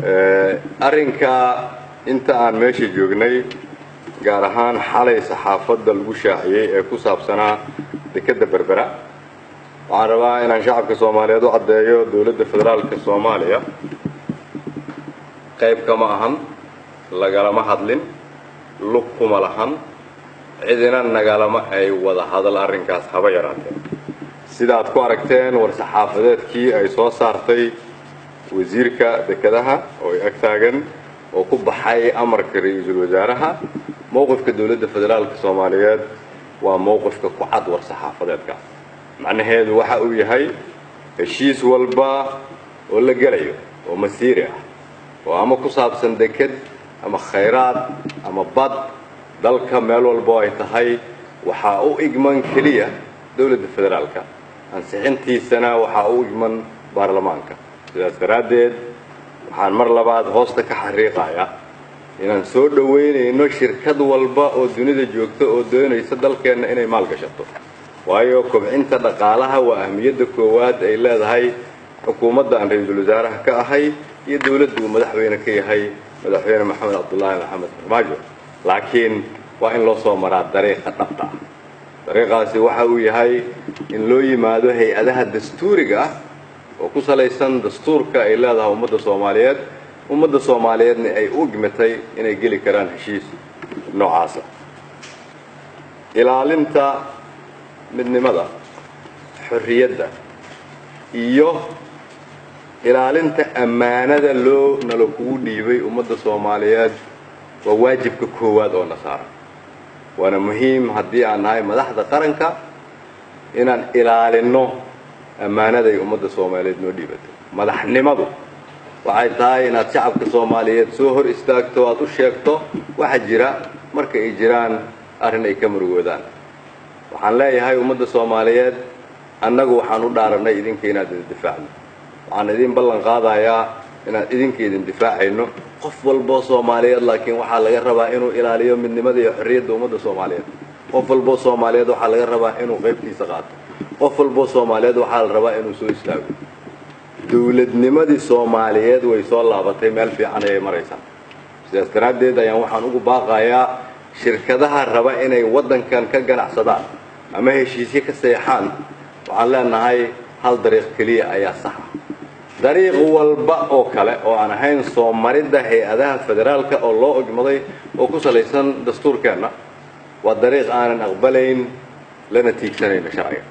arrinka inta aan meesha joognay gaar ahaan xalay saxaafadda lagu shaaciyay ee ku saabsanaa dekedda berbera waxaan rabaa inaan shacabka Soomaaliyeed u caddeeyo dawladda federaalka Soomaaliya qayb kama ahan lagalama hadlin lug kuma lahan cidina nagalama ay wada hadal arrinkaas haba yaraatee sida aad ku aragteen war saxaafadeedkii ay soo saartay wasiirka dekedaha oo ag taagan oo ku baxay amarka ra'iisul wasaaraha mowqifka dawladda federaalka Soomaaliyeed waa mowqifka ku cad war saxaafadeedka macnaheedu waxa uu yahay heshiis walba oo la galayo oo masiiri ah oo ama ku saabsan deked ama khayraad ama bad dalka meel walba ay tahay waxa uu igman kaliya dawladda federaalka ansixintiisana waxa uu igman baarlamaanka sidaas daraadeed waxaan mar labaad hoosta ka xariiqayaa inaan soo dhaweynayno shirkad walba oo dunida joogta oo doonaysa dalkeena inay maal gashato waayo kobcinta dhaqaalaha waa ahmiyadda koowaad ay leedahay xukuumadda aan ra'iisul wasaaraha ka ahay iyo dawladdu madaxweyne ka yahay madaxweyne maxamed cabdullaahi maxamed farmaajo laakiin waa in loo soo maraa dariiqa dhabta ah dariiqaasi waxa uu yahay in loo yimaado hay-adaha dastuuriga ah oo ku salaysan dastuurka ay leedahay ummadda Soomaaliyeedna ay u gmitay inay geli karaan heshiis noocaas ilaalinta midnimada xorriyadda iyo ilaalinta ammaanada nala kugu dhiibay ummadda Soomaaliyeed waa waajibka koowaad oo nasaaran waana muhiim haddii aan nahay madaxda qaranka inaan ilaalino ammaanada ay ummadda Soomaaliyeed noo dhiibatay madaxnimadu waxay tahay inaad shacabka Soomaaliyeed soo hor istaagto aad u sheegto waxa jira marka ay jiraan arrin ay ka murugoodaan waxaan leeyahay ummadda Soomaaliyeed annagu waxaan u dhaaranay idinka inaad difaacno waxaan idin ballan qaadayaa inaad idin difaacayno qof walba Soomaaliyeed laakiin waxa laga rabaa inuu ilaaliyo midnimada iyo xorriyadda ummadda Soomaaliyeed qof walba Soomaaliyeed waxa laga rabaa inuu qaybtiisa qaato qof walba Soomaaliyeed waxa la rabaa inuu soo istaago dawladnimadii Soomaaliyeed way soo laabatay meel fiican ay maraysaa sidaas daraadeed ayaan waxaan ugu baaqayaa shirkadaha raba inay wadankan ka ganacsadaan ama heshiisyo ka saxaan waxaan leenahay hal dariiq kaliya ayaa sax ah dariiq walba oo kale oo aan ahayn soo maridda hay-adaha federaalka oo loo ogmaday oo ku salaysan dastuurkeena waa dariiq aanan aqbalayn lana tiigsanayno sharciga